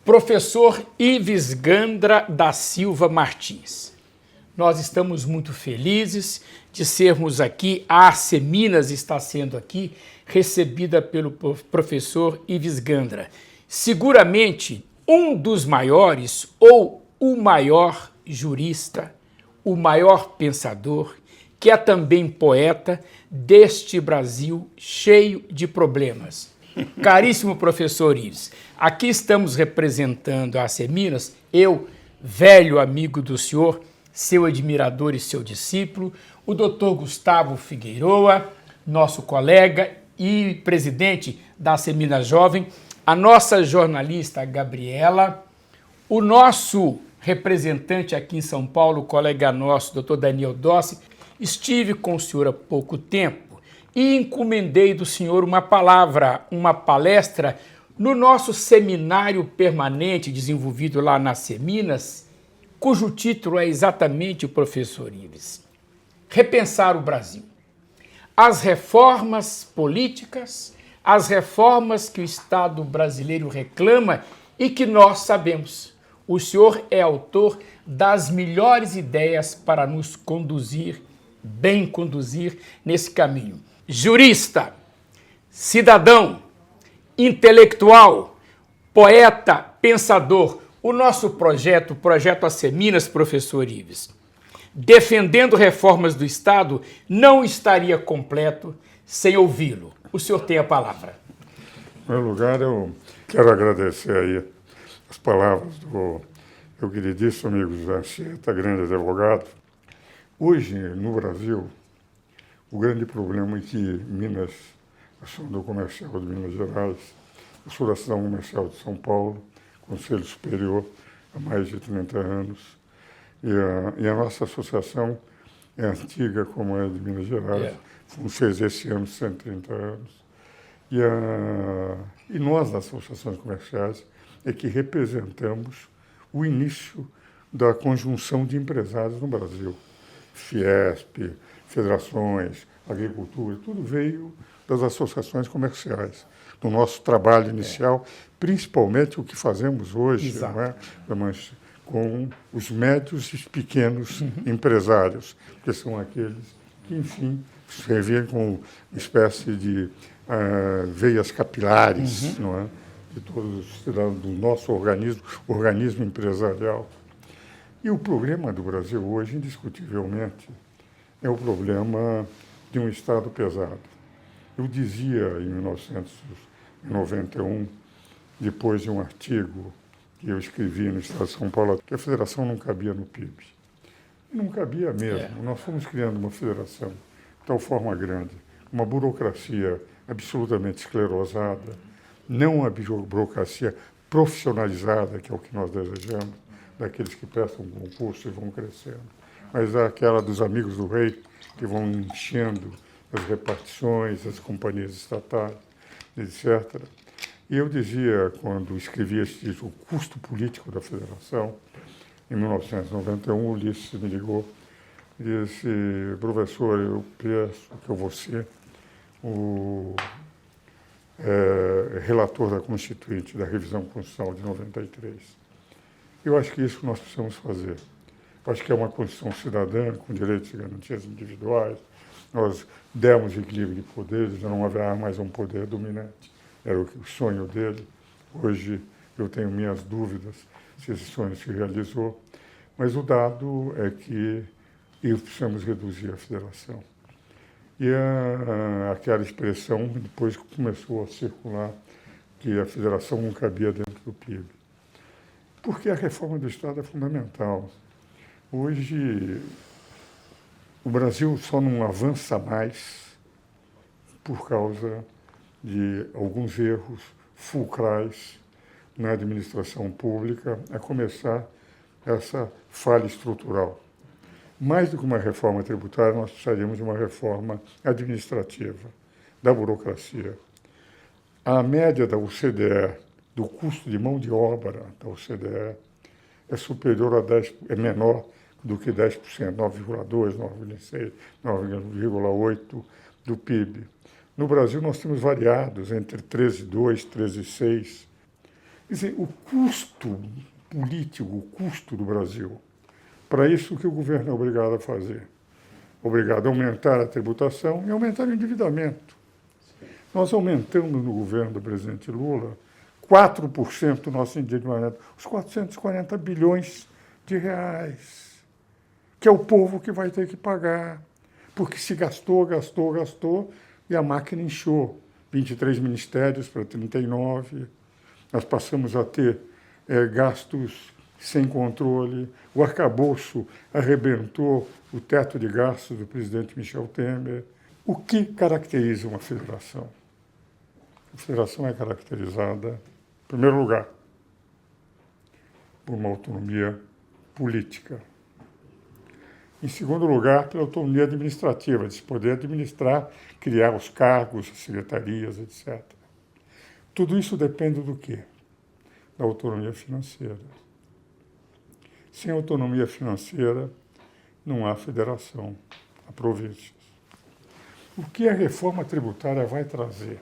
Professor Ives Gandra da Silva Martins, nós estamos muito felizes de sermos aqui, a Arceminas está sendo aqui recebida pelo professor Ives Gandra, seguramente um dos maiores ou o maior jurista, o maior pensador, que é também poeta deste Brasil cheio de problemas. Caríssimo professor Ives, aqui estamos representando a Arceminas, eu, velho amigo do senhor, seu admirador e seu discípulo, o doutor Gustavo Figueiroa, nosso colega e presidente da Arceminas Jovem, a nossa jornalista Gabriela, o nosso representante aqui em São Paulo, colega nosso, doutor Daniel Dossi. Estive com o senhor há pouco tempo e encomendei do senhor uma palestra no nosso seminário permanente desenvolvido lá na Arceminas, cujo título é exatamente o professor Ives. Repensar o Brasil. As reformas políticas, as reformas que o Estado brasileiro reclama e que nós sabemos. O senhor é autor das melhores ideias para nos conduzir, bem conduzir nesse caminho. Jurista, cidadão, intelectual, poeta, pensador, o nosso projeto, o Projeto Arceminas, professor Ives, defendendo reformas do Estado, não estaria completo sem ouvi-lo. O senhor tem a palavra. Em primeiro lugar, eu quero agradecer aí as palavras do meu queridíssimo amigo José Anchieta, grande advogado. Hoje, no Brasil, o grande problema é que Minas, eu sou do comercial de Minas Gerais, eu sou da Associação Comercial de São Paulo, Conselho Superior, há mais de 30 anos, e a nossa associação é antiga, como é de Minas Gerais, fez esse ano 130 anos. E nós, das associações comerciais, é que representamos o início da conjunção de empresários no Brasil. Fiesp, federações, agricultura, tudo veio das associações comerciais. Do nosso trabalho inicial, principalmente o que fazemos hoje, não é? Com os médios e pequenos empresários, que são aqueles que, enfim, serviam como espécie de veias capilares, não é? De todos os cidadãos do nosso organismo empresarial. E o problema do Brasil hoje, indiscutivelmente, é o problema de um Estado pesado. Eu dizia em 1991, depois de um artigo que eu escrevi no Estado de São Paulo, que a federação não cabia no PIB. Não cabia mesmo. Nós fomos criando uma federação de tal forma grande, uma burocracia absolutamente esclerosada, não a burocracia profissionalizada, que é o que nós desejamos, daqueles que prestam concurso e vão crescendo, mas aquela dos amigos do rei, que vão enchendo as repartições, as companhias estatais, etc. E eu dizia, quando escrevi este título, O Custo Político da Federação, em 1991, o Ulisses me ligou e disse: professor, eu peço que eu vou ser o relator da Constituinte, da revisão constitucional de 93. Eu acho que isso nós precisamos fazer. Eu acho que é uma Constituição cidadã, com direitos e garantias individuais. Nós demos equilíbrio de poderes, já não haverá mais um poder dominante. Era o sonho dele. Hoje eu tenho minhas dúvidas se esse sonho se realizou. Mas o dado é que precisamos reduzir a federação. E aquela expressão depois começou a circular que a federação não cabia dentro do PIB. Porque a reforma do Estado é fundamental. Hoje, o Brasil só não avança mais por causa de alguns erros fulcrais na administração pública, a começar essa falha estrutural. Mais do que uma reforma tributária, nós precisaríamos de uma reforma administrativa, da burocracia. A média da OCDE, do custo de mão de obra da OCDE, é superior a 10%, é menor do que 10%, 9,2%, 9,6%, 9,8% do PIB. No Brasil, nós temos variados entre 13,2%, 13,6%. Quer dizer, o custo político, o custo do Brasil, para isso que o governo é obrigado a fazer. Obrigado a aumentar a tributação e aumentar o endividamento. Nós aumentamos no governo do presidente Lula 4% do nosso endividamento, os 440 bilhões de reais, que é o povo que vai ter que pagar, porque se gastou, e a máquina inchou. 23 ministérios para 39, nós passamos a ter gastos sem controle, o arcabouço arrebentou o teto de gastos do presidente Michel Temer. O que caracteriza uma federação? A federação é caracterizada, em primeiro lugar, por uma autonomia política. Em segundo lugar, pela autonomia administrativa, de se poder administrar, criar os cargos, as secretarias, etc. Tudo isso depende do quê? Da autonomia financeira. Sem autonomia financeira, não há federação, há províncias. O que a reforma tributária vai trazer?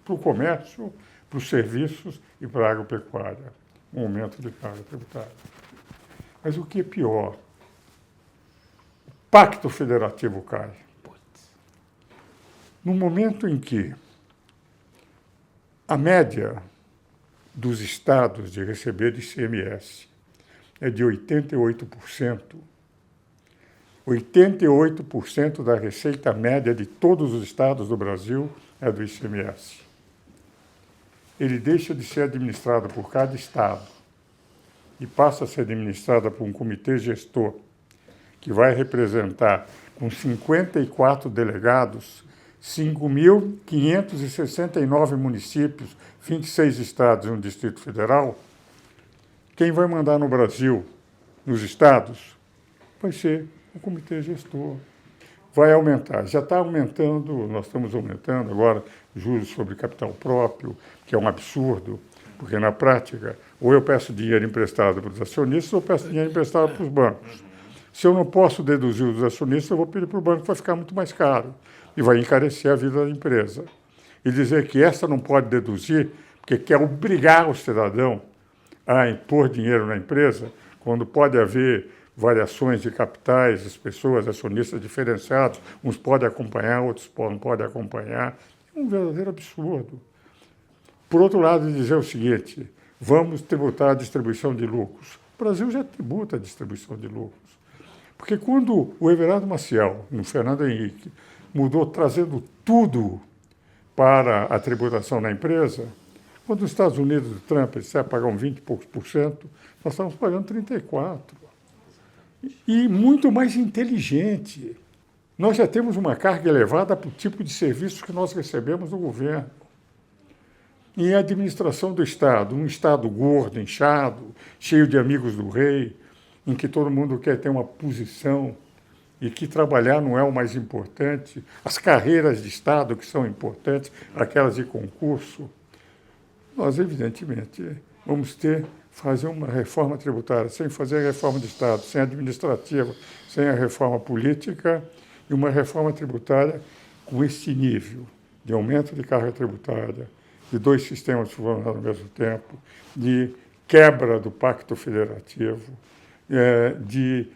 Para o comércio, para os serviços e para a agropecuária, um aumento de carga tributária. Mas o que é pior? O pacto federativo cai. No momento em que a média dos estados de receber ICMS é de 88%, 88% da receita média de todos os estados do Brasil é do ICMS. Ele deixa de ser administrado por cada estado e passa a ser administrada por um comitê gestor, que vai representar, com 54 delegados, 5.569 municípios, 26 estados e um Distrito Federal. Quem vai mandar no Brasil, nos estados, vai ser o comitê gestor. Vai aumentar, já está aumentando, nós estamos aumentando agora juros sobre capital próprio, que é um absurdo, porque na prática, ou eu peço dinheiro emprestado para os acionistas, ou eu peço dinheiro emprestado para os bancos. Se eu não posso deduzir os acionistas, eu vou pedir para o banco, vai ficar muito mais caro e vai encarecer a vida da empresa. E dizer que essa não pode deduzir, porque quer obrigar o cidadão a impor dinheiro na empresa, quando pode haver variações de capitais, as pessoas, acionistas diferenciados, uns podem acompanhar, outros não podem acompanhar. É um verdadeiro absurdo. Por outro lado, dizer o seguinte, vamos tributar a distribuição de lucros. O Brasil já tributa a distribuição de lucros. Porque quando o Everardo Maciel, no Fernando Henrique, mudou trazendo tudo para a tributação na empresa, quando os Estados Unidos, o Trump, disseram pagar 20 e poucos por cento, nós estávamos pagando 34%. E muito mais inteligente. Nós já temos uma carga elevada para o tipo de serviços que nós recebemos do governo. Em administração do Estado, um Estado gordo, inchado, cheio de amigos do rei, em que todo mundo quer ter uma posição e que trabalhar não é o mais importante, as carreiras de Estado que são importantes, aquelas de concurso, nós, evidentemente, vamos fazer uma reforma tributária, sem fazer a reforma de Estado, sem a administrativa, sem a reforma política, e uma reforma tributária com esse nível de aumento de carga tributária, de dois sistemas funcionando ao mesmo tempo, de quebra do pacto federativo, de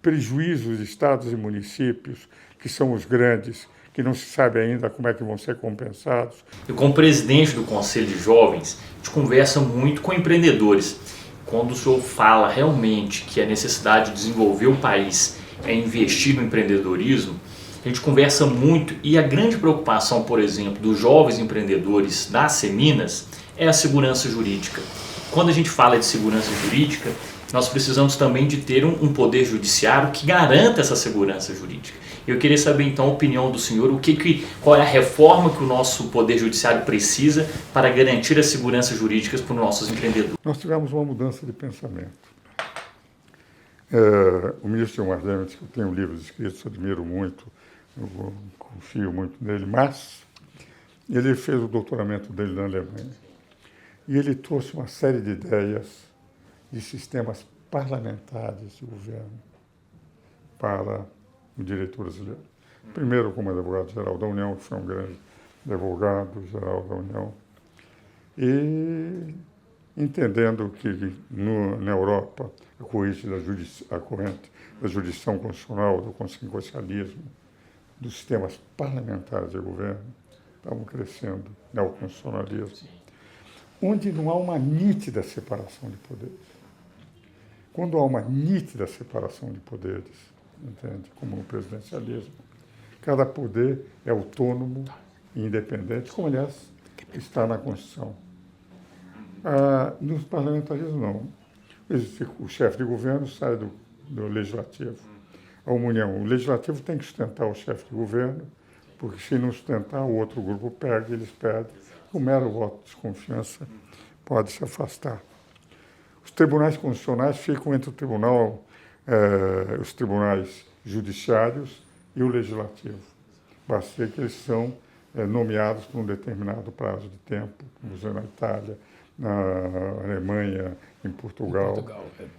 prejuízos de estados e municípios, que são os grandes, que não se sabe ainda como é que vão ser compensados. E como presidente do Conselho de Jovens, a gente conversa muito com empreendedores. Quando o senhor fala realmente que a necessidade de desenvolver o país é investir no empreendedorismo, a gente conversa muito e a grande preocupação, por exemplo, dos jovens empreendedores da Seminas é a segurança jurídica. Quando a gente fala de segurança jurídica, nós precisamos também de ter um poder judiciário que garanta essa segurança jurídica. Eu queria saber então a opinião do senhor, qual é a reforma que o nosso poder judiciário precisa para garantir as seguranças jurídicas para os nossos empreendedores. Nós tivemos uma mudança de pensamento. O ministro Gilmar Mendes, que eu tenho livros escritos, admiro muito, eu confio muito nele, mas ele fez o doutoramento dele na Alemanha e ele trouxe uma série de ideias de sistemas parlamentares de governo para o direito brasileiro. Primeiro como advogado-geral da União, que foi um grande advogado-geral da União, E entendendo que na Europa a corrente da jurisdição constitucional, do consequencialismo, dos sistemas parlamentares de governo, estavam crescendo, neoconstitucionalismo, onde não há uma nítida separação de poderes. Quando há uma nítida separação de poderes, entende, como no presidencialismo, cada poder é autônomo e independente, como, aliás, está na Constituição. Nos parlamentarismos, não. O chefe de governo sai do legislativo. A união, o legislativo tem que sustentar o chefe de governo, porque se não sustentar, o outro grupo pega e eles perdem. O mero voto de desconfiança pode se afastar. Os tribunais constitucionais ficam entre os tribunais judiciários e o legislativo. Basta dizer que eles são nomeados por um determinado prazo de tempo, como na Itália, na Alemanha, em Portugal.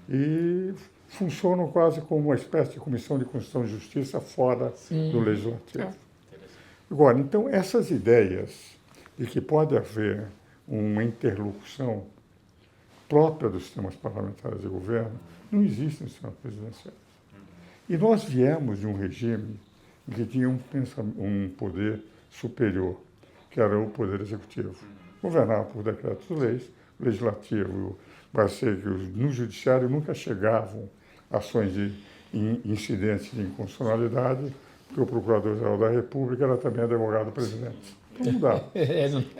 E funcionam quase como uma espécie de comissão de Constituição e Justiça fora do legislativo. Agora, então, essas ideias de que pode haver uma interlocução própria dos sistemas parlamentares de governo não existem no sistema presidencial. E nós viemos de um regime que tinha um poder superior, que era o poder executivo. Governava por decretos-leis, o legislativo, no judiciário nunca chegavam ações de incidentes de inconstitucionalidade, porque o Procurador-Geral da República era também advogado-presidente. Então não dava.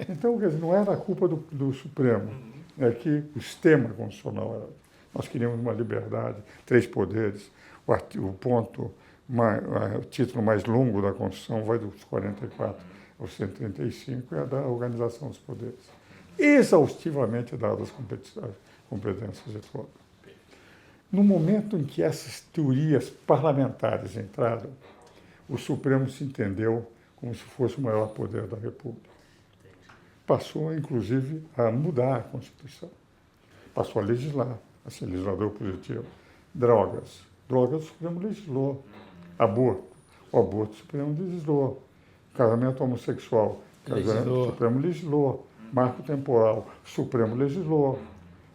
Então, quer dizer, não era a culpa do Supremo, é que o sistema constitucional era. Nós queríamos uma liberdade, 3 poderes. O título mais longo da Constituição vai dos 44 aos 135, é a da organização dos poderes. Exaustivamente dadas as competências de todos. No momento em que essas teorias parlamentares entraram, o Supremo se entendeu como se fosse o maior poder da República. Passou, inclusive, a mudar a Constituição. Passou a legislar, a ser legislador positivo. Drogas o Supremo legislou. Aborto, o aborto o Supremo legislou. Casamento homossexual, o Supremo legislou. Marco temporal, o Supremo legislou.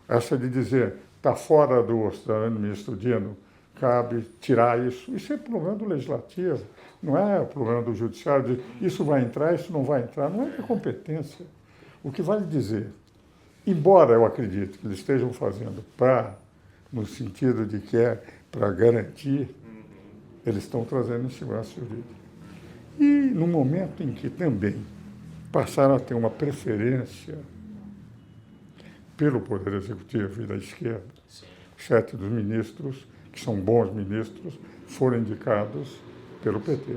Essa de dizer, está fora do orçamento do ministro Dino, cabe tirar isso. Isso é problema do legislativo, não é problema do judiciário, de isso vai entrar, isso não vai entrar, não é de competência. O que vale dizer, embora eu acredite que eles estejam fazendo no sentido de que é para garantir, eles estão trazendo insegurança jurídica. E no momento em que também passaram a ter uma preferência pelo Poder Executivo e da esquerda, 7 dos ministros, que são bons ministros, foram indicados pelo PT.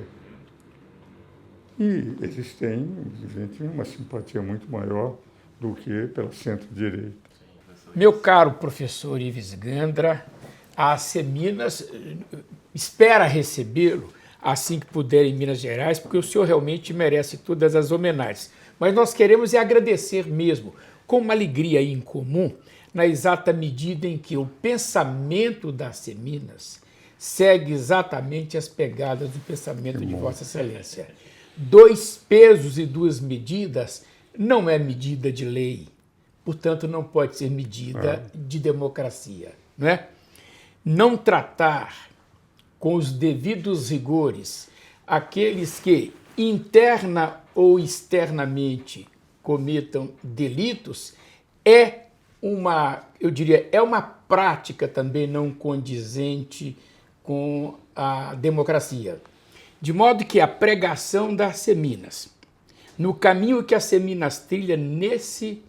E eles têm, evidentemente, uma simpatia muito maior do que pela centro-direita. Meu caro professor Ives Gandra, a Seminas espera recebê-lo assim que puder em Minas Gerais, porque o senhor realmente merece todas as homenagens. Mas nós queremos agradecer mesmo, com uma alegria incomum, na exata medida em que o pensamento das Seminas segue exatamente as pegadas do pensamento de Vossa Excelência. 2 pesos e 2 medidas não é medida de lei, portanto não pode ser medida de democracia, não é? Não tratar com os devidos rigores aqueles que interna ou externamente cometam delitos é uma prática também não condizente com a democracia. De modo que a pregação das Seminas, no caminho que as Seminas trilha nesse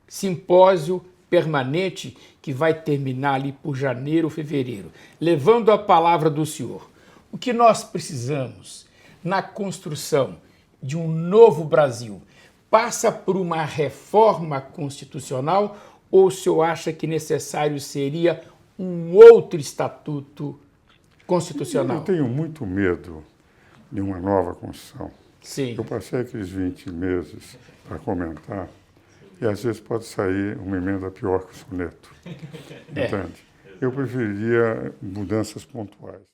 simpósio permanente que vai terminar ali por janeiro ou fevereiro, levando a palavra do senhor. O que nós precisamos na construção de um novo Brasil passa por uma reforma constitucional ou o senhor acha que necessário seria um outro estatuto constitucional? Eu tenho muito medo de uma nova Constituição. Sim. Eu passei aqueles 20 meses para comentar e às vezes pode sair uma emenda pior que o soneto. Entende? Eu preferiria mudanças pontuais.